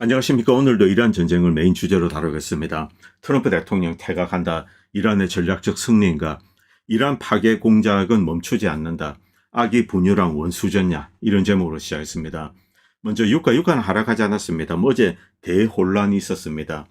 안녕하십니까. 오늘도 이란 전쟁을 메인 주제로 다루겠습니다. 트럼프 대통령 퇴각한다. 이란의 전략적 승리인가. 이란 파괴 공작은 멈추지 않는다. 악이 분유랑 원수졌냐. 이런 제목으로 시작했습니다. 먼저 유가는 하락하지 않았습니다. 어제 대혼란이 있었습니다.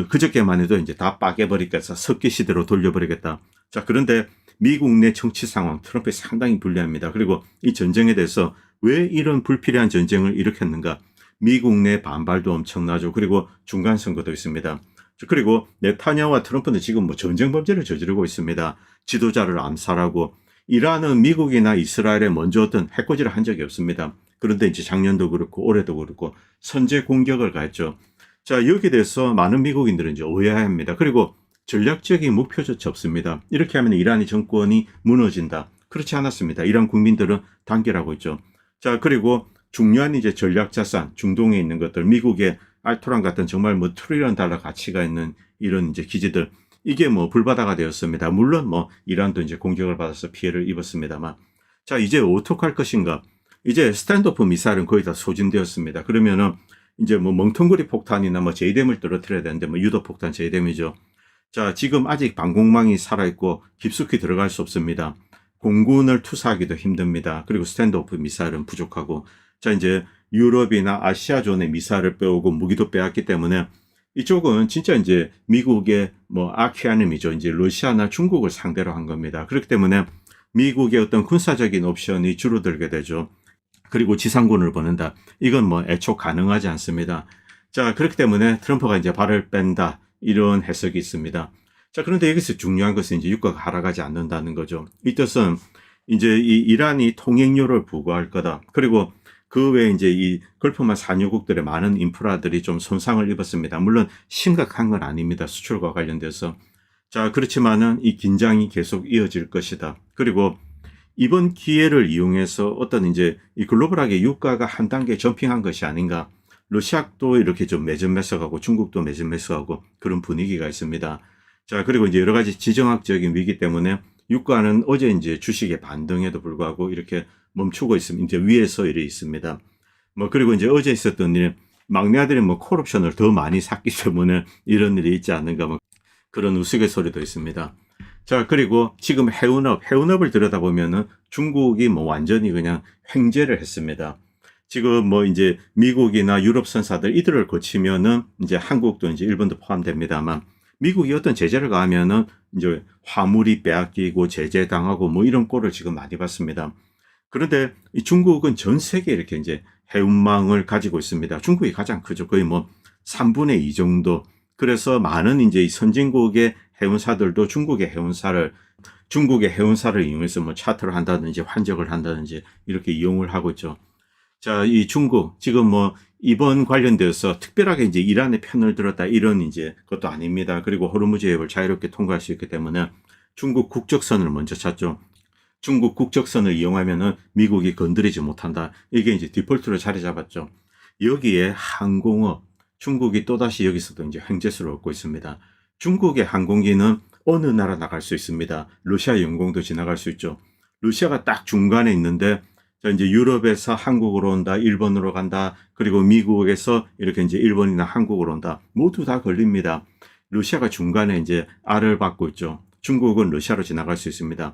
그저께만 해도 이제 다 빠개버리겠다. 석기 시대로 돌려버리겠다. 자, 그런데 미국 내 정치 상황, 트럼프에 상당히 불리합니다. 그리고 이 전쟁에 대해서 왜 이런 불필요한 전쟁을 일으켰는가. 미국 내 반발도 엄청나죠. 그리고 중간 선거도 있습니다. 그리고 네타냐후와 트럼프는 지금 전쟁 범죄를 저지르고 있습니다. 지도자를 암살하고 이란은 미국이나 이스라엘에 먼저 어떤 해코지를 한 적이 없습니다. 그런데 이제 작년도 그렇고 올해도 그렇고 선제 공격을 가했죠. 자, 여기에 대해서 많은 미국인들은 이제 오해합니다. 그리고 전략적인 목표조차 없습니다. 이렇게 하면 이란의 정권이 무너진다. 그렇지 않았습니다. 이란 국민들은 단결하고 있죠. 자, 그리고 중요한 이제 전략 자산, 중동에 있는 것들, 미국의 알토란 같은 정말 트릴리언 달러 가치가 있는 이런 이제 기지들, 이게 불바다가 되었습니다. 물론 이란도 이제 공격을 받아서 피해를 입었습니다만. 자, 이제 어떻게 할 것인가? 이제 스탠드오프 미사일은 거의 다 소진되었습니다. 그러면은 이제 멍텅구리 폭탄이나 제이뎀을 떨어뜨려야 되는데 유도 폭탄 제이뎀이죠. 자, 지금 아직 방공망이 살아있고 깊숙이 들어갈 수 없습니다. 공군을 투사하기도 힘듭니다. 그리고 스탠드오프 미사일은 부족하고. 자, 이제 유럽이나 아시아존의 미사일을 빼오고 무기도 빼왔기 때문에 이쪽은 진짜 이제 미국의 아키아님이죠. 이제 러시아나 중국을 상대로 한 겁니다. 그렇기 때문에 미국의 어떤 군사적인 옵션이 줄어들게 되죠. 그리고 지상군을 보낸다. 이건 애초 가능하지 않습니다. 자, 그렇기 때문에 트럼프가 이제 발을 뺀다. 이런 해석이 있습니다. 자, 그런데 여기서 중요한 것은 이제 유가가 하락하지 않는다는 거죠. 이 뜻은 이제 이 이란이 통행료를 부과할 거다. 그리고 그 외에 이제 이 걸프만 산유국들의 많은 인프라들이 좀 손상을 입었습니다. 물론 심각한 건 아닙니다. 수출과 관련돼서. 자, 그렇지만은 이 긴장이 계속 이어질 것이다. 그리고 이번 기회를 이용해서 어떤 이제 이 글로벌하게 유가가 한 단계 점핑한 것이 아닌가. 러시아도 이렇게 좀 매점매석하고 중국도 매점매석하고 그런 분위기가 있습니다. 자, 그리고 이제 여러 가지 지정학적인 위기 때문에 유가는 어제 이제 주식의 반등에도 불구하고 이렇게 멈추고 있습니다. 이제 위에서 이래 있습니다. 그리고 이제 어제 있었던 일, 막내 아들이 콜옵션을 더 많이 샀기 때문에 이런 일이 있지 않는가 그런 우스갯소리도 있습니다. 자, 그리고 지금 해운업을 들여다보면은 중국이 완전히 그냥 횡재를 했습니다. 지금 이제 미국이나 유럽 선사들 이들을 거치면은 이제 한국도 이제 일본도 포함됩니다만 미국이 어떤 제재를 가하면은 이제 화물이 빼앗기고 제재당하고 이런 꼴을 지금 많이 봤습니다. 그런데 이 중국은 전 세계에 이렇게 이제 해운망을 가지고 있습니다. 중국이 가장 크죠. 거의 3분의 2 정도. 그래서 많은 이제 이 선진국의 해운사들도 중국의 해운사를 이용해서 차트를 한다든지 환적을 한다든지 이렇게 이용을 하고 있죠. 자, 이 중국 지금 이번 관련돼서 특별하게 이제 이란의 편을 들었다 이런 이제 것도 아닙니다. 그리고 호르무즈 해협을 자유롭게 통과할 수 있기 때문에 중국 국적선을 먼저 찾죠. 중국 국적선을 이용하면은 미국이 건드리지 못한다. 이게 이제 디폴트로 자리 잡았죠. 여기에 항공업, 중국이 또다시 여기서도 이제 횡재수를 얻고 있습니다. 중국의 항공기는 어느 나라 나갈 수 있습니다. 러시아 영공도 지나갈 수 있죠. 러시아가 딱 중간에 있는데 자, 이제 유럽에서 한국으로 온다, 일본으로 간다, 그리고 미국에서 이렇게 이제 일본이나 한국으로 온다. 모두 다 걸립니다. 러시아가 중간에 이제 알을 받고 있죠. 중국은 러시아로 지나갈 수 있습니다.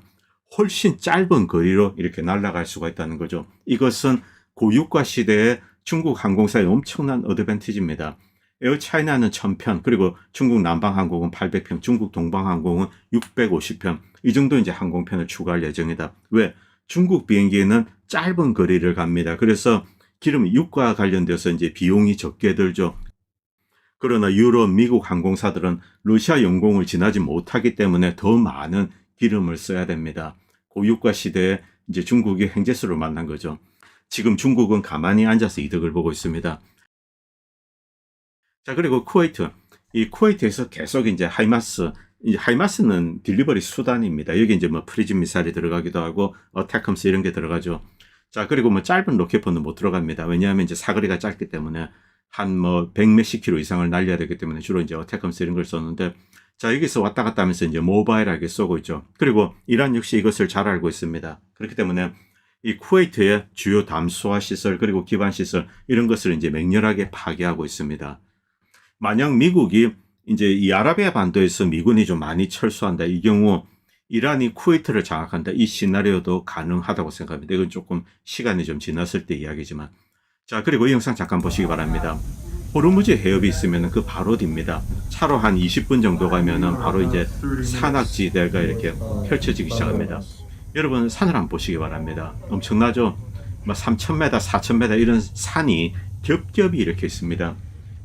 훨씬 짧은 거리로 이렇게 날아갈 수가 있다는 거죠. 이것은 고유가 시대에 중국 항공사의 엄청난 어드밴티지입니다. 에어차이나는 1000편, 그리고 중국 남방항공은 800편, 중국 동방항공은 650편. 이 정도 이제 항공편을 추가할 예정이다. 왜? 중국 비행기에는 짧은 거리를 갑니다. 그래서 유가 관련돼서 이제 비용이 적게 들죠. 그러나 유럽, 미국 항공사들은 러시아 영공을 지나지 못하기 때문에 더 많은 기름을 써야 됩니다. 고유가 시대에 이제 중국이 횡재수를 만난 거죠. 지금 중국은 가만히 앉아서 이득을 보고 있습니다. 자, 그리고 쿠웨이트. 이 쿠웨이트에서 계속 이제 하이마스는 딜리버리 수단입니다. 여기 이제 프리즘 미사일이 들어가기도 하고, 어태컴스 이런 게 들어가죠. 자, 그리고 짧은 로켓포는 못 들어갑니다. 왜냐하면 이제 사거리가 짧기 때문에 한 100몇십 킬로 이상을 날려야 되기 때문에 주로 이제 어태컴스 이런 걸 썼는데, 자, 여기서 왔다 갔다 하면서 이제 모바일하게 쏘고 있죠. 그리고 이란 역시 이것을 잘 알고 있습니다. 그렇기 때문에 이 쿠웨이트의 주요 담수화 시설 그리고 기반 시설 이런 것을 이제 맹렬하게 파괴하고 있습니다. 만약 미국이 이제 이 아라비아 반도에서 미군이 좀 많이 철수한다. 이 경우 이란이 쿠웨이트를 장악한다. 이 시나리오도 가능하다고 생각합니다. 이건 조금 시간이 좀 지났을 때 이야기지만. 자, 그리고 이 영상 잠깐 보시기 바랍니다. 호르무즈 해협이 있으면 그 바로 뒤입니다. 차로 한 20분 정도 가면은 바로 이제 산악지대가 이렇게 펼쳐지기 시작합니다. 여러분 산을 한번 보시기 바랍니다. 엄청나죠? 3,000m, 4,000m 이런 산이 겹겹이 이렇게 있습니다.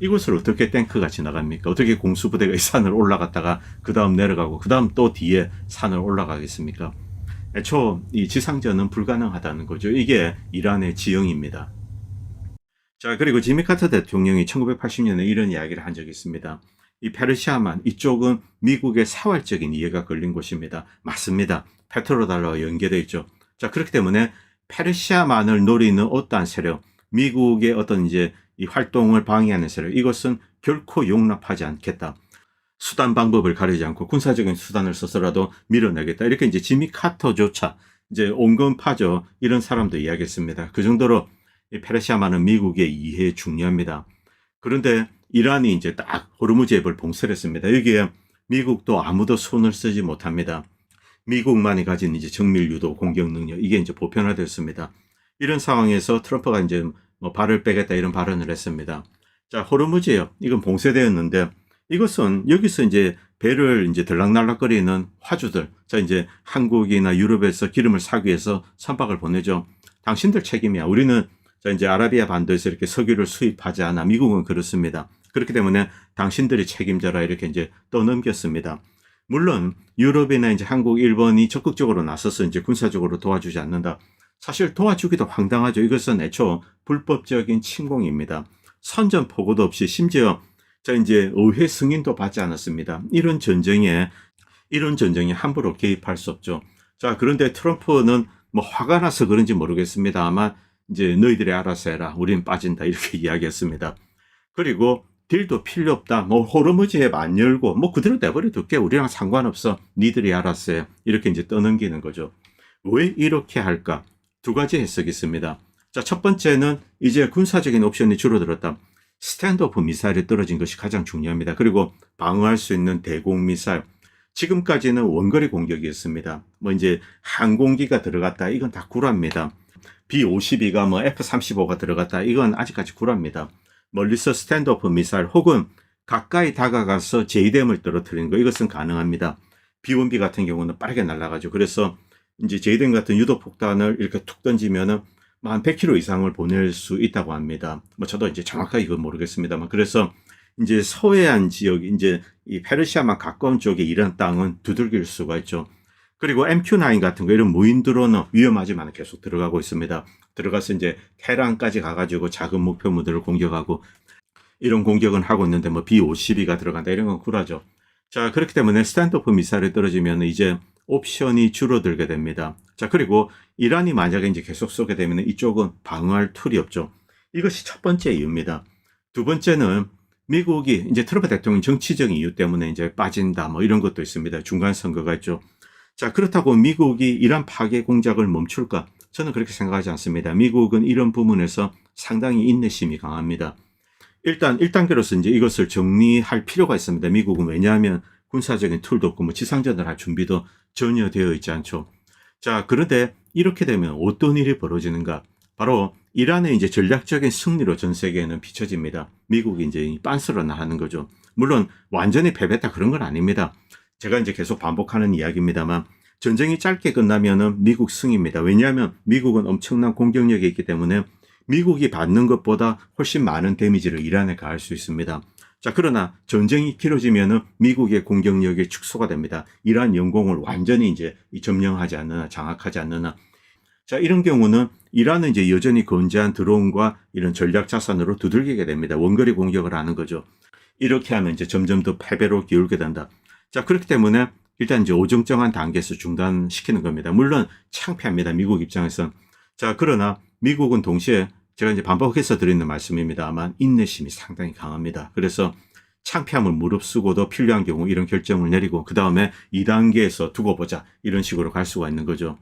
이곳을 어떻게 탱크가 지나갑니까? 어떻게 공수부대가 이 산을 올라갔다가 그 다음 내려가고 그 다음 또 뒤에 산을 올라가겠습니까? 애초 이 지상전은 불가능하다는 거죠. 이게 이란의 지형입니다. 자, 그리고 지미 카터 대통령이 1980년에 이런 이야기를 한 적이 있습니다. 이 페르시아만 이쪽은 미국의 사활적인 이해가 걸린 곳입니다. 맞습니다. 페트로달러와 연계되어 있죠. 자, 그렇기 때문에 페르시아만을 노리는 어떠한 세력, 미국의 어떤 이제 이 활동을 방해하는 세력, 이것은 결코 용납하지 않겠다. 수단 방법을 가리지 않고 군사적인 수단을 써서라도 밀어내겠다. 이렇게 이제 지미 카터조차 이제 온건파죠. 이런 사람도 이야기했습니다. 그 정도로 이 페르시아만은 미국의 이해에 중요합니다. 그런데 이란이 이제 딱 호르무즈 해협을 봉쇄를 했습니다. 여기에 미국도 아무도 손을 쓰지 못합니다. 미국만이 가진 이제 정밀 유도 공격 능력 이게 이제 보편화됐습니다. 이런 상황에서 트럼프가 이제 뭐 발을 빼겠다 이런 발언을 했습니다. 자, 호르무즈 해협 이건 봉쇄되었는데 이것은 여기서 이제 배를 이제 들락날락거리는 화주들, 자 이제 한국이나 유럽에서 기름을 사기 위해서 선박을 보내죠. 당신들 책임이야. 우리는 자 이제 아라비아 반도에서 이렇게 석유를 수입하지 않아. 미국은 그렇습니다. 그렇기 때문에 당신들이 책임져라 이렇게 이제 떠넘겼습니다. 물론 유럽이나 이제 한국, 일본이 적극적으로 나서서 이제 군사적으로 도와주지 않는다. 사실 도와주기도 황당하죠. 이것은 애초 불법적인 침공입니다. 선전포고도 없이 심지어 자 이제 의회 승인도 받지 않았습니다. 이런 전쟁에 함부로 개입할 수 없죠. 자, 그런데 트럼프는 뭐 화가 나서 그런지 모르겠습니다. 아마 이제 너희들이 알아서 해라. 우린 빠진다. 이렇게 이야기했습니다. 그리고 딜도 필요 없다. 뭐 호르무즈 해협 안 열고 뭐 그대로 내버려 둘게. 우리랑 상관없어. 니들이 알아서 해. 이렇게 이제 떠넘기는 거죠. 왜 이렇게 할까? 두 가지 해석이 있습니다. 자, 첫 번째는 이제 군사적인 옵션이 줄어들었다. 스탠드오프 미사일이 떨어진 것이 가장 중요합니다. 그리고 방어할 수 있는 대공 미사일. 지금까지는 원거리 공격이었습니다. 뭐 이제 항공기가 들어갔다. 이건 다 구라입니다. B-52가 뭐 F-35가 들어갔다. 이건 아직까지 구라입니다. 멀리서 스탠드오프 미사일 혹은 가까이 다가가서 JDAM을 떨어뜨리는 거 이것은 가능합니다. B-1B 같은 경우는 빠르게 날아가죠. 그래서 이제 JDAM 같은 유도폭탄을 이렇게 툭 던지면은 한 100km 이상을 보낼 수 있다고 합니다. 뭐 저도 이제 정확하게 이건 모르겠습니다만 그래서 이제 서해안 지역 이제 이 페르시아만 가까운 쪽에 이런 땅은 두들길 수가 있죠. 그리고 MQ-9 같은 거 이런 무인 드론은 위험하지만 계속 들어가고 있습니다. 들어가서 이제 테란까지 가가지고 작은 목표물들을 공격하고 이런 공격은 하고 있는데 뭐 B-52가 들어간다 이런 건 굴하죠. 자, 그렇기 때문에 스탠드오프 미사일이 떨어지면 이제 옵션이 줄어들게 됩니다. 자, 그리고 이란이 만약에 이제 계속 쏘게 되면 이쪽은 방어할 툴이 없죠. 이것이 첫 번째 이유입니다. 두 번째는 미국이 이제 트럼프 대통령 정치적인 이유 때문에 이제 빠진다 뭐 이런 것도 있습니다. 중간 선거가 있죠. 자, 그렇다고 미국이 이란 파괴 공작을 멈출까? 저는 그렇게 생각하지 않습니다. 미국은 이런 부분에서 상당히 인내심이 강합니다. 일단 1단계로서 이제 이것을 정리할 필요가 있습니다. 미국은 왜냐하면 군사적인 툴도 없고 뭐 지상전을 할 준비도 전혀 되어 있지 않죠. 자, 그런데 이렇게 되면 어떤 일이 벌어지는가? 바로 이란의 이제 전략적인 승리로 전 세계에는 비춰집니다. 미국이 이제 빤스러 나가는 거죠. 물론 완전히 패배했다 그런 건 아닙니다. 제가 이제 계속 반복하는 이야기입니다만 전쟁이 짧게 끝나면은 미국 승입니다. 왜냐하면 미국은 엄청난 공격력이 있기 때문에 미국이 받는 것보다 훨씬 많은 데미지를 이란에 가할 수 있습니다. 자, 그러나 전쟁이 길어지면은 미국의 공격력이 축소가 됩니다. 이란 영공을 완전히 이제 점령하지 않느나 장악하지 않느나. 자, 이런 경우는 이란은 이제 여전히 건재한 드론과 이런 전략 자산으로 두들기게 됩니다. 원거리 공격을 하는 거죠. 이렇게 하면 이제 점점 더 패배로 기울게 된다. 자, 그렇기 때문에 일단 이제 어정쩡한 단계에서 중단시키는 겁니다. 물론 창피합니다. 미국 입장에선. 자, 그러나 미국은 동시에 제가 이제 반복해서 드리는 말씀입니다만 인내심이 상당히 강합니다. 그래서 창피함을 무릅쓰고도 필요한 경우 이런 결정을 내리고 그 다음에 2단계에서 두고 보자 이런 식으로 갈 수가 있는 거죠.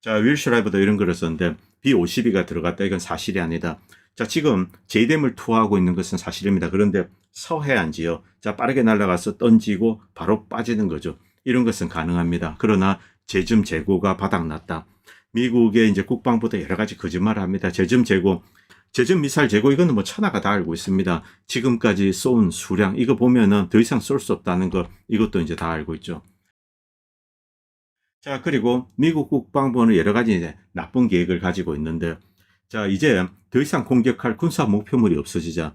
자, 윌 슈라이버도 이런 글을 썼는데 B-52가 들어갔다. 이건 사실이 아니다. 자, 지금 JDAM을 투하하고 있는 것은 사실입니다. 그런데 서해안지요. 자, 빠르게 날아가서 던지고 바로 빠지는 거죠. 이런 것은 가능합니다. 그러나 제점 재고가 바닥났다. 미국의 이제 국방부도 여러 가지 거짓말을 합니다. 제점 재고, 제점 미사일 재고 이거는 뭐 천하가 다 알고 있습니다. 지금까지 쏜 수량 이거 보면은 더 이상 쏠 수 없다는 거 이것도 이제 다 알고 있죠. 자, 그리고 미국 국방부는 여러 가지 이제 나쁜 계획을 가지고 있는데, 자, 이제 더 이상 공격할 군사 목표물이 없어지자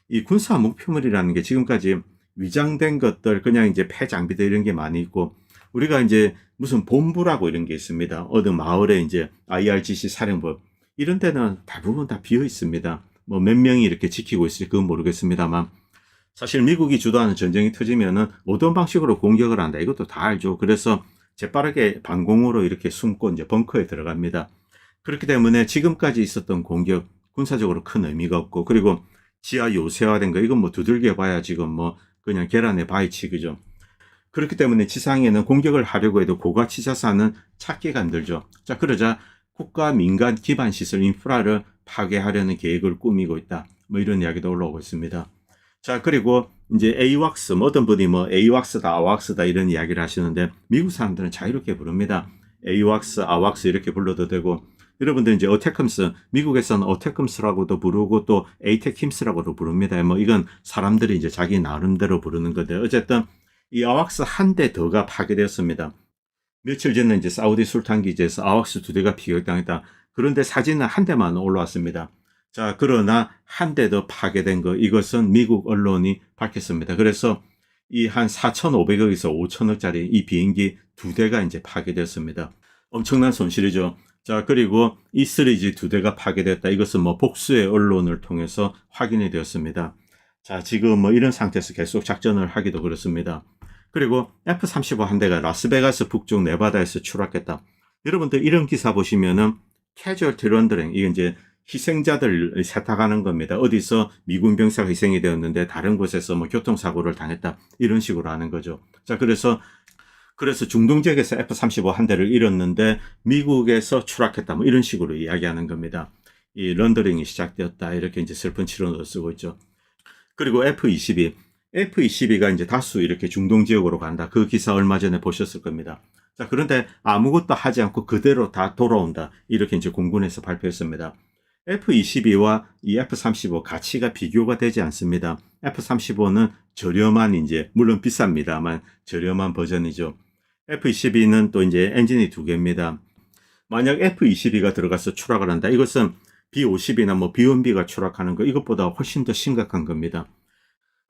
이 군사 목표물이라는 게 지금까지 위장된 것들, 그냥 이제 폐장비들 이런 게 많이 있고, 우리가 이제 무슨 본부라고 이런 게 있습니다. 어느 마을에 이제 IRGC 사령부 이런 데는 대부분 다 비어 있습니다. 뭐 몇 명이 이렇게 지키고 있을지 그건 모르겠습니다만, 사실 미국이 주도하는 전쟁이 터지면은 어떤 방식으로 공격을 한다. 이것도 다 알죠. 그래서 재빠르게 방공으로 이렇게 숨고 이제 벙커에 들어갑니다. 그렇기 때문에 지금까지 있었던 공격 군사적으로 큰 의미가 없고, 그리고 지하 요새화된 거 이건 뭐 두들겨 봐야 지금 뭐 그냥 계란에 바위치 그죠. 그렇기 때문에 지상에는 공격을 하려고 해도 고가치 자산은 찾기가 힘들죠. 자, 그러자 국가 민간 기반 시설 인프라를 파괴하려는 계획을 꾸미고 있다. 뭐 이런 이야기도 올라오고 있습니다. 자, 그리고 이제 AWACS, 뭐 어떤 분이 뭐 AWACS다, AWACS다 이런 이야기를 하시는데 미국 사람들은 자유롭게 부릅니다. AWACS, AWACS 이렇게 불러도 되고, 여러분들 이제 어태컴스, 미국에서는 어태컴스라고도 부르고 또 에이테킴스라고도 부릅니다. 뭐 이건 사람들이 이제 자기 나름대로 부르는 건데, 어쨌든 이 아왁스 한 대 더가 파괴되었습니다. 며칠 전에 이제 사우디 술탄 기지에서 아왁스 2대가 피격당했다. 그런데 사진은 한 대만 올라왔습니다. 자, 그러나 한 대 더 파괴된 거 이것은 미국 언론이 밝혔습니다. 그래서 이 한 4,500억에서 5천억짜리 이 비행기 2대가 이제 파괴되었습니다. 엄청난 손실이죠. 자, 그리고 E3G 2대가 파괴됐다. 이것은 뭐 복수의 언론을 통해서 확인이 되었습니다. 자, 지금 뭐 이런 상태에서 계속 작전을 하기도 그렇습니다. 그리고 F-35 한 대가 라스베가스 북쪽 네바다에서 추락했다. 여러분들 이런 기사 보시면은 캐주얼티 런더링, 이게 이제 희생자들 세탁하는 겁니다. 어디서 미군 병사가 희생이 되었는데 다른 곳에서 뭐 교통사고를 당했다. 이런 식으로 하는 거죠. 자, 그래서 중동 지역에서 F-35 한 대를 잃었는데 미국에서 추락했다. 뭐 이런 식으로 이야기하는 겁니다. 이 런더링이 시작되었다. 이렇게 이제 슬픈 치료를 쓰고 있죠. 그리고 F-22가 이제 다수 이렇게 중동 지역으로 간다. 그 기사 얼마 전에 보셨을 겁니다. 자, 그런데 아무것도 하지 않고 그대로 다 돌아온다. 이렇게 이제 공군에서 발표했습니다. F-22와 이 F-35 가치가 비교가 되지 않습니다. F-35는 저렴한 이제 물론 비쌉니다만 저렴한 버전이죠. F-22는 또 이제 엔진이 2개입니다. 만약 F-22가 들어가서 추락을 한다. 이것은 B-50이나 뭐 B-1B가 추락하는 거 이것보다 훨씬 더 심각한 겁니다.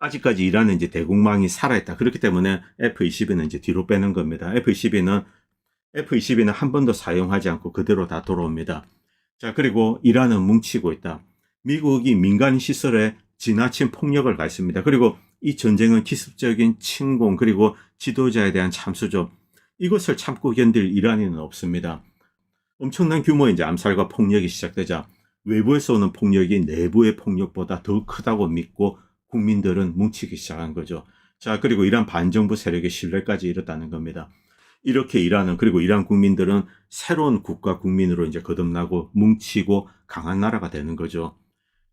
아직까지 이란은 이제 대국망이 살아있다. 그렇기 때문에 F-22는 이제 뒤로 빼는 겁니다. F-22는 한 번도 사용하지 않고 그대로 다 돌아옵니다. 자, 그리고 이란은 뭉치고 있다. 미국이 민간 시설에 지나친 폭력을 가했습니다. 그리고 이 전쟁은 기습적인 침공 그리고 지도자에 대한 참수죠. 이것을 참고 견딜 이란인은 없습니다. 엄청난 규모의 이제 암살과 폭력이 시작되자 외부에서 오는 폭력이 내부의 폭력보다 더 크다고 믿고 국민들은 뭉치기 시작한 거죠. 자, 그리고 이란 반정부 세력의 신뢰까지 잃었다는 겁니다. 이렇게 이란은, 그리고 이란 국민들은 새로운 국가 국민으로 이제 거듭나고 뭉치고 강한 나라가 되는 거죠.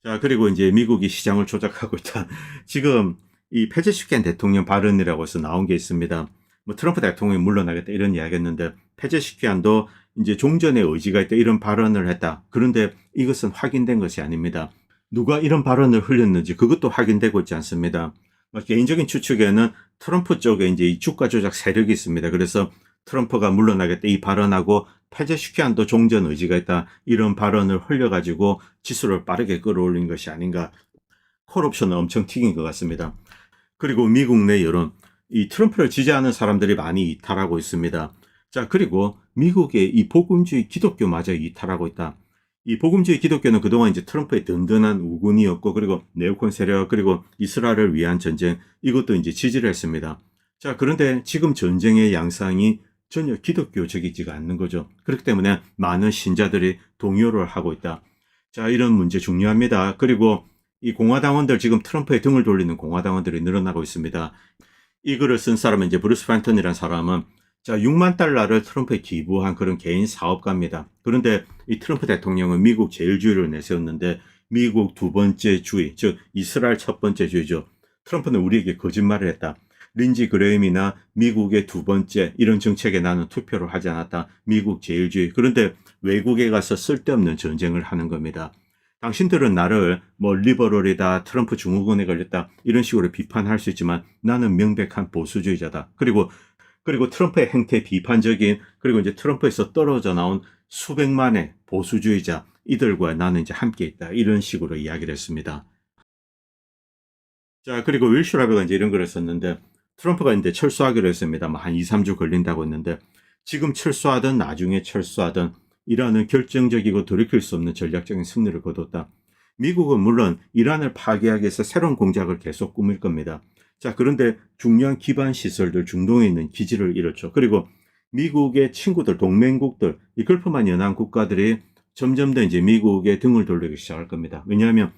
자, 그리고 이제 미국이 시장을 조작하고 있다. 지금 이 페제슈킨 대통령 발언이라고 해서 나온 게 있습니다. 뭐 트럼프 대통령이 물러나겠다 이런 이야기 했는데, 페제슈키안도 이제 종전의 의지가 있다 이런 발언을 했다. 그런데 이것은 확인된 것이 아닙니다. 누가 이런 발언을 흘렸는지 그것도 확인되고 있지 않습니다. 개인적인 추측에는 트럼프 쪽에 이제 이 주가 조작 세력이 있습니다. 그래서 트럼프가 물러나겠다 이 발언하고 페제슈키안도 종전 의지가 있다 이런 발언을 흘려가지고 지수를 빠르게 끌어올린 것이 아닌가. 콜옵션을 엄청 튀긴 것 같습니다. 그리고 미국 내 여론, 이 트럼프를 지지하는 사람들이 많이 이탈하고 있습니다. 자, 그리고 미국의 이 복음주의 기독교마저 이탈하고 있다. 이 복음주의 기독교는 그동안 이제 트럼프의 든든한 우군이었고, 그리고 네오콘 세력, 그리고 이스라엘을 위한 전쟁, 이것도 이제 지지를 했습니다. 자, 그런데 지금 전쟁의 양상이 전혀 기독교적이지가 않는 거죠. 그렇기 때문에 많은 신자들이 동요를 하고 있다. 자, 이런 문제 중요합니다. 그리고 이 공화당원들, 지금 트럼프의 등을 돌리는 공화당원들이 늘어나고 있습니다. 이 글을 쓴 사람은 이제 브루스 프랜턴이라는 사람은 자, 6만 달러를 트럼프에 기부한 그런 개인 사업가입니다. 그런데 이 트럼프 대통령은 미국 제일주의를 내세웠는데 미국 두 번째 주의, 즉 이스라엘 첫 번째 주의죠. 트럼프는 우리에게 거짓말을 했다. 린지 그레임이나 미국의 두 번째 이런 정책에 나는 투표를 하지 않았다. 미국 제일주의. 그런데 외국에 가서 쓸데없는 전쟁을 하는 겁니다. 당신들은 나를 뭐 리버럴이다, 트럼프 증후군에 걸렸다 이런 식으로 비판할 수 있지만 나는 명백한 보수주의자다. 그리고 트럼프의 행태 비판적인, 그리고 이제 트럼프에서 떨어져 나온 수백만의 보수주의자 이들과 나는 이제 함께 있다. 이런 식으로 이야기를 했습니다. 자, 그리고 윌 슈라베가 이제 이런 글을 썼는데 트럼프가 이제 철수하기로 했습니다. 뭐 한 2, 3주 걸린다고 했는데 지금 철수하든 나중에 철수하든 이란은 결정적이고 돌이킬 수 없는 전략적인 승리를 거뒀다. 미국은 물론 이란을 파괴하기 위해서 새로운 공작을 계속 꾸밀 겁니다. 자, 그런데 중요한 기반 시설들 중동에 있는 기지를 잃었죠. 그리고 미국의 친구들, 동맹국들, 이 걸프만 연한 국가들이 점점 더 이제 미국의 등을 돌리기 시작할 겁니다. 왜냐하면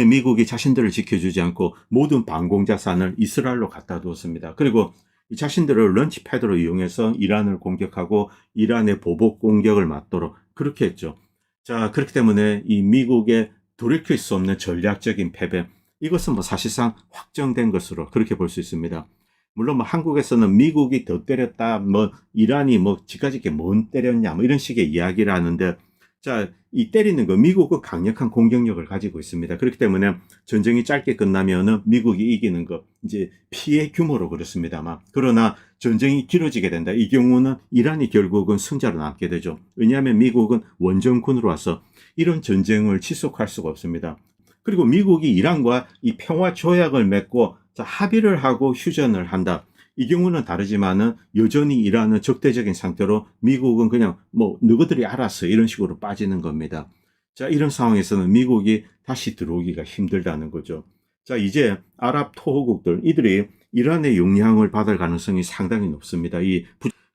미국이 자신들을 지켜주지 않고 모든 방공자산을 이스라엘로 갖다 두었습니다. 그리고 이 자신들을 런치패드로 이용해서 이란을 공격하고 이란의 보복 공격을 맞도록 그렇게 했죠. 자, 그렇기 때문에 이 미국의 돌이킬 수 없는 전략적인 패배, 이것은 뭐 사실상 확정된 것으로 그렇게 볼 수 있습니다. 물론 뭐 한국에서는 미국이 더 때렸다, 뭐 이란이 뭐 지까지 뭔 때렸냐, 뭐 이런 식의 이야기를 하는데, 자, 이 때리는 거 미국은 강력한 공격력을 가지고 있습니다. 그렇기 때문에 전쟁이 짧게 끝나면은 미국이 이기는 거 이제 피해 규모로 그렇습니다만, 그러나 전쟁이 길어지게 된다. 이 경우는 이란이 결국은 승자로 남게 되죠. 왜냐하면 미국은 원정군으로 와서 이런 전쟁을 지속할 수가 없습니다. 그리고 미국이 이란과 이 평화 조약을 맺고 합의를 하고 휴전을 한다. 이 경우는 다르지만은 여전히 이란은 적대적인 상태로 미국은 그냥 뭐 너희들이 알아서 이런 식으로 빠지는 겁니다. 자, 이런 상황에서는 미국이 다시 들어오기가 힘들다는 거죠. 자, 이제 아랍 토호국들 이들이 이란의 영향을 받을 가능성이 상당히 높습니다.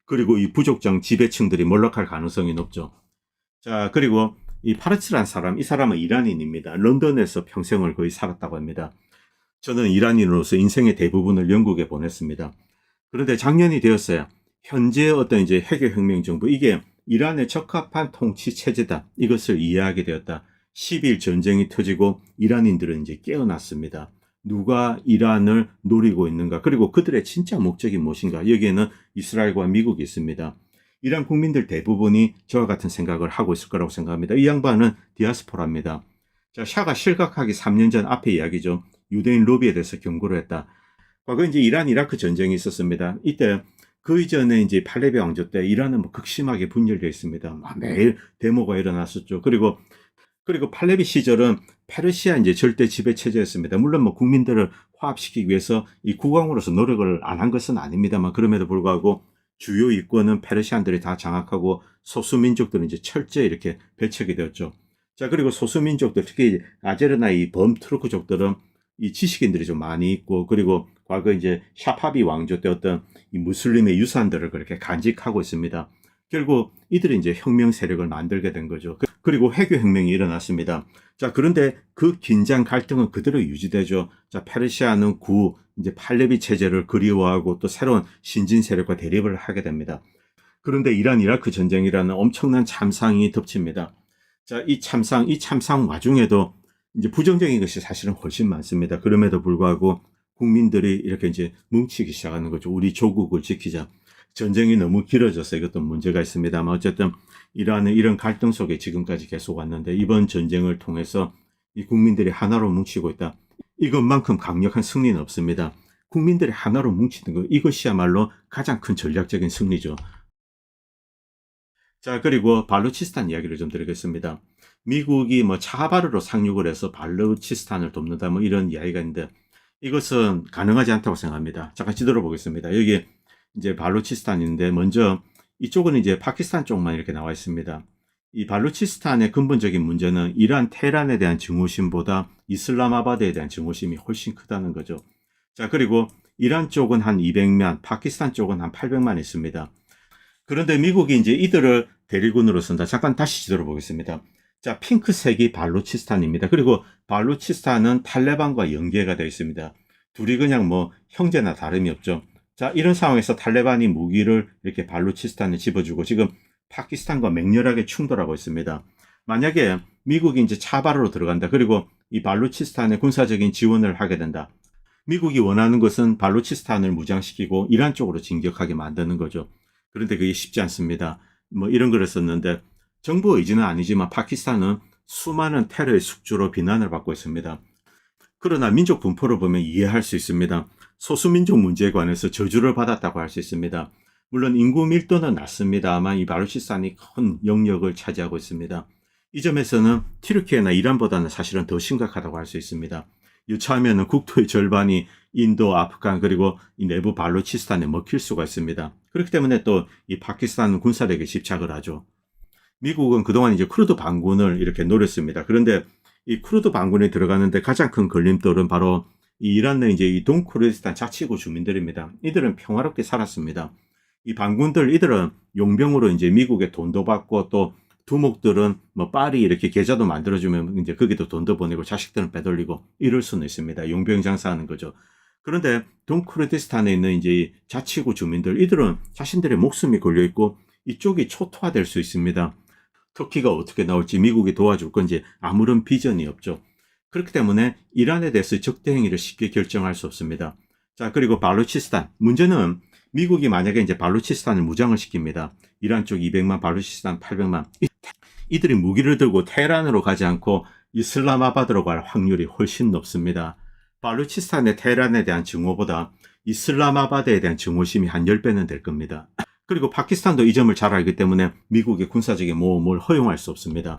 그리고 이 부족장 지배층들이 몰락할 가능성이 높죠. 자, 그리고 이 파르치란 사람, 이 사람은 이란인입니다. 런던에서 평생을 거의 살았다고 합니다. 저는 이란인으로서 인생의 대부분을 영국에 보냈습니다. 그런데 작년이 되었어요. 현재 어떤 이제 회계혁명 정부, 이게 이란에 적합한 통치 체제다. 이것을 이해하게 되었다. 10일 전쟁이 터지고 이란인들은 이제 깨어났습니다. 누가 이란을 노리고 있는가? 그리고 그들의 진짜 목적이 무엇인가? 여기에는 이스라엘과 미국이 있습니다. 이란 국민들 대부분이 저와 같은 생각을 하고 있을 거라고 생각합니다. 이 양반은 디아스포라입니다. 자, 샤가 실각하기 3년 전 앞에 이야기죠. 유대인 로비에 대해서 경고를 했다. 과거 이제 이란 이라크 전쟁이 있었습니다. 이때 그 이전에 이제 팔레비 왕조 때 이란은 뭐 극심하게 분열되어 있습니다. 매일 데모가 일어났었죠. 그리고 팔레비 시절은 페르시아 이제 절대 지배 체제였습니다. 물론 뭐 국민들을 화합시키기 위해서 이 국왕으로서 노력을 안 한 것은 아닙니다만, 그럼에도 불구하고 주요 이권은 페르시안들이 다 장악하고 소수민족들은 이제 철저히 이렇게 배척이 되었죠. 자, 그리고 소수민족들, 특히 아제르나 이 범투르크족들은 이 지식인들이 좀 많이 있고, 그리고 과거 이제 샤파비 왕조 때 어떤 이 무슬림의 유산들을 그렇게 간직하고 있습니다. 결국 이들이 이제 혁명 세력을 만들게 된 거죠. 그리고 회교혁명이 일어났습니다. 자, 그런데 그 긴장 갈등은 그대로 유지되죠. 자, 페르시아는 이제 팔레비 체제를 그리워하고 또 새로운 신진 세력과 대립을 하게 됩니다. 그런데 이란 이라크 전쟁이라는 엄청난 참상이 덮칩니다. 자, 이 참상 와중에도 이제 부정적인 것이 사실은 훨씬 많습니다. 그럼에도 불구하고 국민들이 이렇게 이제 뭉치기 시작하는 거죠. 우리 조국을 지키자. 전쟁이 너무 길어져서 이것도 문제가 있습니다만, 어쨌든 이란은 이런 갈등 속에 지금까지 계속 왔는데, 이번 전쟁을 통해서 이 국민들이 하나로 뭉치고 있다. 이것만큼 강력한 승리는 없습니다. 국민들이 하나로 뭉치는 것, 이것이야말로 가장 큰 전략적인 승리죠. 자, 그리고 발루치스탄 이야기를 좀 드리겠습니다. 미국이 뭐 차바르로 상륙을 해서 발루치스탄을 돕는다, 뭐 이런 이야기가 있는데, 이것은 가능하지 않다고 생각합니다. 잠깐 지도를 보겠습니다. 여기 이제 발루치스탄인데, 먼저 이쪽은 이제 파키스탄 쪽만 이렇게 나와 있습니다. 이 발루치스탄의 근본적인 문제는 이란 테헤란에 대한 증오심보다 이슬람아바드에 대한 증오심이 훨씬 크다는 거죠. 자, 그리고 이란 쪽은 한 200만, 파키스탄 쪽은 한 800만 있습니다. 그런데 미국이 이제 이들을 대리군으로 쓴다. 잠깐 다시 지도를 보겠습니다. 자, 핑크색이 발루치스탄입니다. 그리고 발루치스탄은 탈레반과 연계가 되어 있습니다. 둘이 그냥 뭐 형제나 다름이 없죠. 자, 이런 상황에서 탈레반이 무기를 이렇게 발루치스탄에 집어주고 지금 파키스탄과 맹렬하게 충돌하고 있습니다. 만약에 미국이 이제 차바로 들어간다. 그리고 이 발루치스탄에 군사적인 지원을 하게 된다. 미국이 원하는 것은 발루치스탄을 무장시키고 이란 쪽으로 진격하게 만드는 거죠. 그런데 그게 쉽지 않습니다. 뭐 이런 글을 썼는데 정부 의지는 아니지만 파키스탄은 수많은 테러의 숙주로 비난을 받고 있습니다. 그러나 민족 분포를 보면 이해할 수 있습니다. 소수민족 문제에 관해서 저주를 받았다고 할 수 있습니다. 물론 인구 밀도는 낮습니다만 이 발루치스탄이 큰 영역을 차지하고 있습니다. 이 점에서는 튀르키예나 이란보다는 사실은 더 심각하다고 할 수 있습니다. 유차하면 국토의 절반이 인도, 아프간 그리고 이 내부 발루치스탄에 먹힐 수가 있습니다. 그렇기 때문에 또 이 파키스탄은 군사력에 집착을 하죠. 미국은 그동안 이제 쿠르드 반군을 이렇게 노렸습니다. 그런데 이 쿠르드 반군에 들어가는데 가장 큰 걸림돌은 바로 이 이란 내 이제 이 동쿠르디스탄 자치구 주민들입니다. 이들은 평화롭게 살았습니다. 이 반군들 이들은 용병으로 이제 미국에 돈도 받고 또 두목들은 뭐 파리 이렇게 계좌도 만들어주면 이제 거기도 돈도 보내고 자식들은 빼돌리고 이럴 수는 있습니다. 용병 장사하는 거죠. 그런데 동쿠르디스탄에 있는 이제 자치구 주민들 이들은 자신들의 목숨이 걸려 있고 이쪽이 초토화될 수 있습니다. 터키가 어떻게 나올지 미국이 도와줄 건지 아무런 비전이 없죠. 그렇기 때문에 이란에 대해서 적대 행위를 쉽게 결정할 수 없습니다. 자, 그리고 발루치스탄. 문제는 미국이 만약에 이제 발루치스탄을 무장을 시킵니다. 이란 쪽 200만, 발루치스탄 800만. 이들이 무기를 들고 테헤란으로 가지 않고 이슬람아바드로 갈 확률이 훨씬 높습니다. 발루치스탄의 테헤란에 대한 증오보다 이슬람아바드에 대한 증오심이 한 10배는 될 겁니다. 그리고 파키스탄도 이 점을 잘 알기 때문에 미국의 군사적인 모험을 허용할 수 없습니다.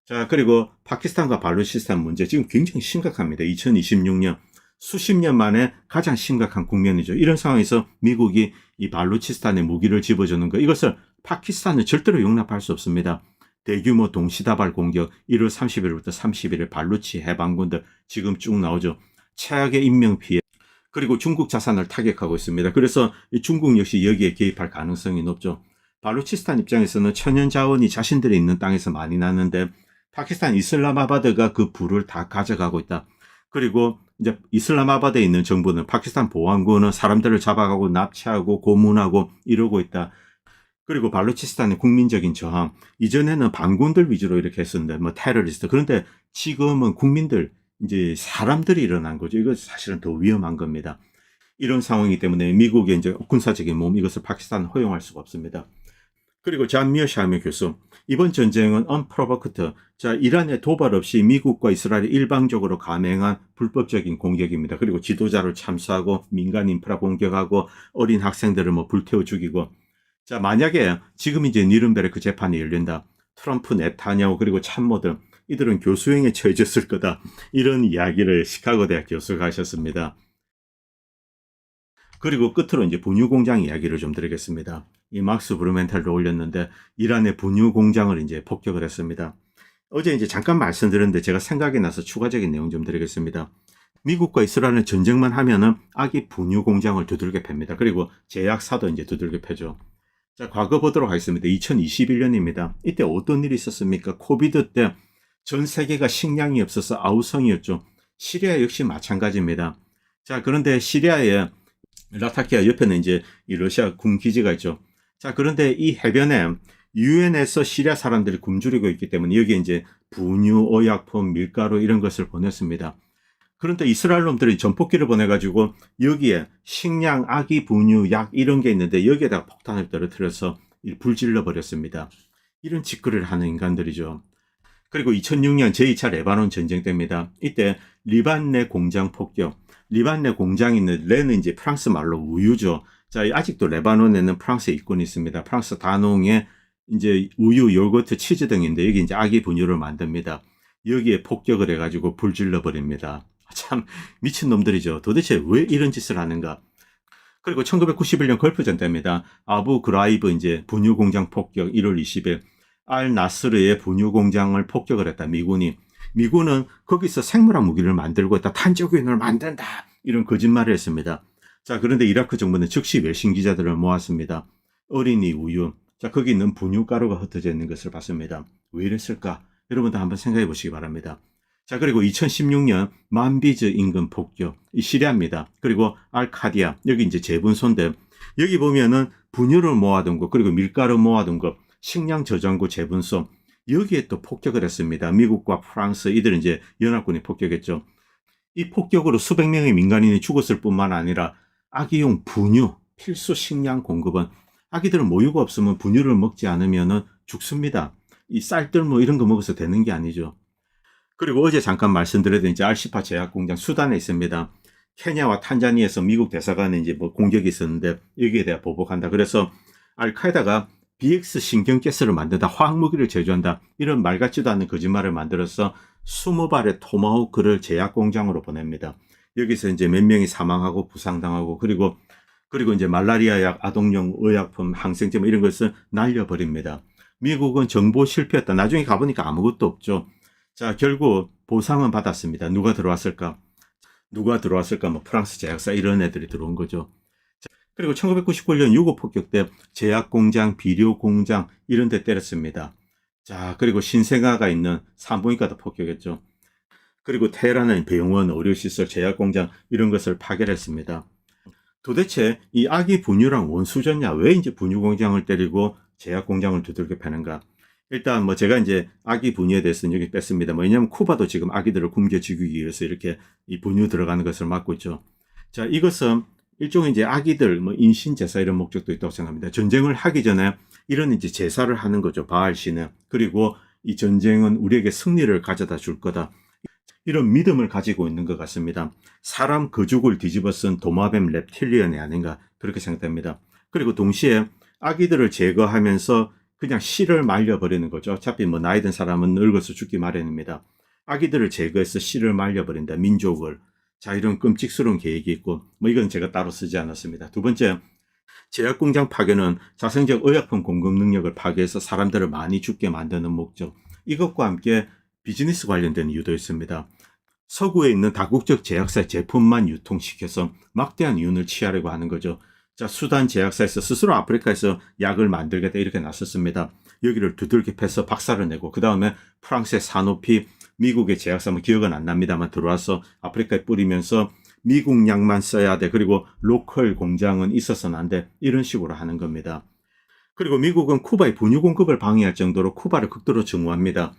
자, 그리고 파키스탄과 발루치스탄 문제 지금 굉장히 심각합니다. 2026년 수십 년 만에 가장 심각한 국면이죠. 이런 상황에서 미국이 이 발루치스탄에 무기를 집어주는 것 이것을 파키스탄은 절대로 용납할 수 없습니다. 대규모 동시다발 공격 1월 30일부터 31일 발루치 해방군들 지금 쭉 나오죠. 최악의 인명피해 그리고 중국 자산을 타격하고 있습니다. 그래서 중국 역시 여기에 개입할 가능성이 높죠. 발루치스탄 입장에서는 천연 자원이 자신들이 있는 땅에서 많이 나는데 파키스탄 이슬람아바드가 그 부를 다 가져가고 있다. 그리고 이제 이슬람아바드에 있는 정부는 파키스탄 보안군은 사람들을 잡아가고 납치하고 고문하고 이러고 있다. 그리고 발루치스탄의 국민적인 저항. 이전에는 반군들 위주로 이렇게 했었는데 뭐 테러리스트. 그런데 지금은 국민들 이제 사람들이 일어난 거죠. 이거 사실은 더 위험한 겁니다. 이런 상황이기 때문에 미국의 이제 군사적인 몸 이것을 파키스탄은 허용할 수가 없습니다. 그리고 잔 미어샤미 교수, 이번 전쟁은 unprovoked, 자 이란의 도발 없이 미국과 이스라엘이 일방적으로 감행한 불법적인 공격입니다. 그리고 지도자를 참수하고 민간 인프라 공격하고 어린 학생들을 뭐 불태워 죽이고, 자 만약에 지금 이제 니른베르크 재판이 열린다. 트럼프, 네타냐후 그리고 참모들 이들은 교수형에 처해졌을 거다. 이런 이야기를 시카고 대학 교수가 하셨습니다. 그리고 끝으로 이제 분유 공장 이야기를 좀 드리겠습니다. 이 막스 브루멘탈도 올렸는데 이란의 분유 공장을 이제 폭격을 했습니다. 어제 이제 잠깐 말씀드렸는데 제가 생각이 나서 추가적인 내용 좀 드리겠습니다. 미국과 이스라엘은 전쟁만 하면은 아기 분유 공장을 두들겨 팹니다. 그리고 제약사도 이제 두들겨 패죠. 자, 과거 보도록 하겠습니다. 2021년입니다. 이때 어떤 일이 있었습니까? 코비드 때 전 세계가 식량이 없어서 아우성이었죠. 시리아 역시 마찬가지입니다. 자, 그런데 시리아에 라타키아 옆에는 이제 이 러시아 군 기지가 있죠. 자, 그런데 이 해변에 유엔에서 시리아 사람들이 굶주리고 있기 때문에 여기에 이제 분유, 의약품, 밀가루 이런 것을 보냈습니다. 그런데 이스라엘 놈들이 전폭기를 보내가지고 여기에 식량, 아기 분유, 약 이런 게 있는데 여기에다가 폭탄을 떨어뜨려서 불질러 버렸습니다. 이런 짓거리를 하는 인간들이죠. 그리고 2006년 제2차 레바논 전쟁 때입니다. 이때 리반 내 공장 폭격. 리반 내 공장이 있는 레는 이제 프랑스 말로 우유죠. 자, 아직도 레바논에는 프랑스 입군이 있습니다. 프랑스 다농에 이제 우유, 요거트, 치즈 등인데 여기 이제 아기 분유를 만듭니다. 여기에 폭격을 해가지고 불질러 버립니다. 참 미친 놈들이죠. 도대체 왜 이런 짓을 하는가? 그리고 1991년 걸프전 때입니다. 아부 그라이브 이제 분유 공장 폭격 1월 20일 알 나스르의 분유 공장을 폭격을 했다. 미군은 거기서 생물학 무기를 만들고 있다. 탄저균을 만든다. 이런 거짓말을 했습니다. 자, 그런데 이라크 정부는 즉시 외신 기자들을 모았습니다. 어린이 우유. 자, 거기 있는 분유가루가 흩어져 있는 것을 봤습니다. 왜 이랬을까? 여러분도 한번 생각해 보시기 바랍니다. 자, 그리고 2016년 만비즈 임금 폭격, 이 시리아입니다. 그리고 알카디아, 여기 이제 제분소인데, 여기 보면은 분유를 모아둔 것, 그리고 밀가루 모아둔 것, 식량 저장고 제분소, 여기에 또 폭격을 했습니다. 미국과 프랑스, 이들은 이제 연합군이 폭격했죠. 이 폭격으로 수백 명의 민간인이 죽었을 뿐만 아니라 아기용 분유, 필수 식량 공급은 아기들은 모유가 없으면 분유를 먹지 않으면 죽습니다. 이 쌀들 뭐 이런 거 먹어서 되는 게 아니죠. 그리고 어제 잠깐 말씀드렸던 이제 알시파 제약 공장 수단에 있습니다. 케냐와 탄자니아에서 미국 대사관에 이제 뭐 공격이 있었는데 여기에 대해 보복한다. 그래서 알카에다가 BX 신경가스를 만든다, 화학무기를 제조한다, 이런 말 같지도 않은 거짓말을 만들어서 20발의 토마호크를 제약 공장으로 보냅니다. 여기서 이제 몇 명이 사망하고 부상당하고 그리고 이제 말라리아 약, 아동용 의약품, 항생제 이런 것을 날려버립니다. 미국은 정보 실패였다. 나중에 가보니까 아무것도 없죠. 자, 결국 보상은 받았습니다. 누가 들어왔을까? 뭐 프랑스 제약사 이런 애들이 들어온 거죠. 자, 그리고 1999년 유고 폭격 때 제약공장, 비료공장 이런 데 때렸습니다. 자, 그리고 신생아가 있는 산부인과도 폭격했죠. 그리고 테헤란은 병원, 의료시설, 제약공장 이런 것을 파괴했습니다. 도대체 이 아기 분유랑 원수졌냐? 왜 이제 분유공장을 때리고 제약공장을 두들겨 패는가? 일단 뭐 제가 이제 아기 분유에 대해서는 여기 뺐습니다. 뭐 왜냐면 쿠바도 지금 아기들을 굶겨 죽이기 위해서 이렇게 이 분유 들어가는 것을 막고 있죠. 자, 이것은 일종의 이제 아기들 뭐 인신 제사 이런 목적도 있다고 생각합니다. 전쟁을 하기 전에 이런 이제 제사를 하는 거죠. 바알 신은. 그리고 이 전쟁은 우리에게 승리를 가져다 줄 거다. 이런 믿음을 가지고 있는 것 같습니다. 사람 거죽을 뒤집어 쓴 도마뱀 reptilian이 아닌가 그렇게 생각됩니다. 그리고 동시에 아기들을 제거하면서 그냥 씨를 말려버리는 거죠. 어차피 뭐 나이 든 사람은 늙어서 죽기 마련입니다. 아기들을 제거해서 씨를 말려버린다. 민족을. 자, 이런 끔찍스러운 계획이 있고 뭐 이건 제가 따로 쓰지 않았습니다. 두 번째, 제약공장 파괴는 자생적 의약품 공급 능력을 파괴해서 사람들을 많이 죽게 만드는 목적. 이것과 함께 비즈니스 관련된 이유도 있습니다. 서구에 있는 다국적 제약사의 제품만 유통시켜서 막대한 이윤을 취하려고 하는 거죠. 자, 수단 제약사에서 스스로 아프리카에서 약을 만들겠다 이렇게 나섰습니다. 여기를 두들겨 패서 박살을 내고 그 다음에 프랑스의 사노피, 미국의 제약사 뭐 기억은 안 납니다만 들어와서 아프리카에 뿌리면서 미국 약만 써야 돼. 그리고 로컬 공장은 있어서는 안 돼. 이런 식으로 하는 겁니다. 그리고 미국은 쿠바의 분유 공급을 방해할 정도로 쿠바를 극도로 증오합니다.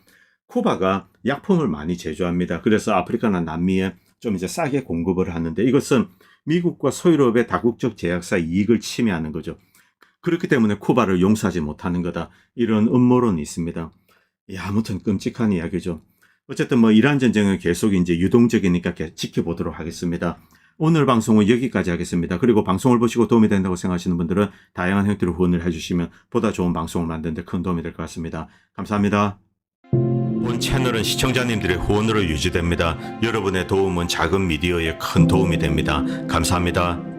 쿠바가 약품을 많이 제조합니다. 그래서 아프리카나 남미에 좀 이제 싸게 공급을 하는데 이것은 미국과 소유럽의 다국적 제약사 이익을 침해하는 거죠. 그렇기 때문에 쿠바를 용서하지 못하는 거다. 이런 음모론이 있습니다. 아무튼 끔찍한 이야기죠. 어쨌든 뭐 이란 전쟁은 계속 이제 유동적이니까 지켜보도록 하겠습니다. 오늘 방송은 여기까지 하겠습니다. 그리고 방송을 보시고 도움이 된다고 생각하시는 분들은 다양한 형태로 후원을 해주시면 보다 좋은 방송을 만드는 데 큰 도움이 될 것 같습니다. 감사합니다. 본 채널은 시청자님들의 후원으로 유지됩니다. 여러분의 도움은 작은 미디어에 큰 도움이 됩니다. 감사합니다.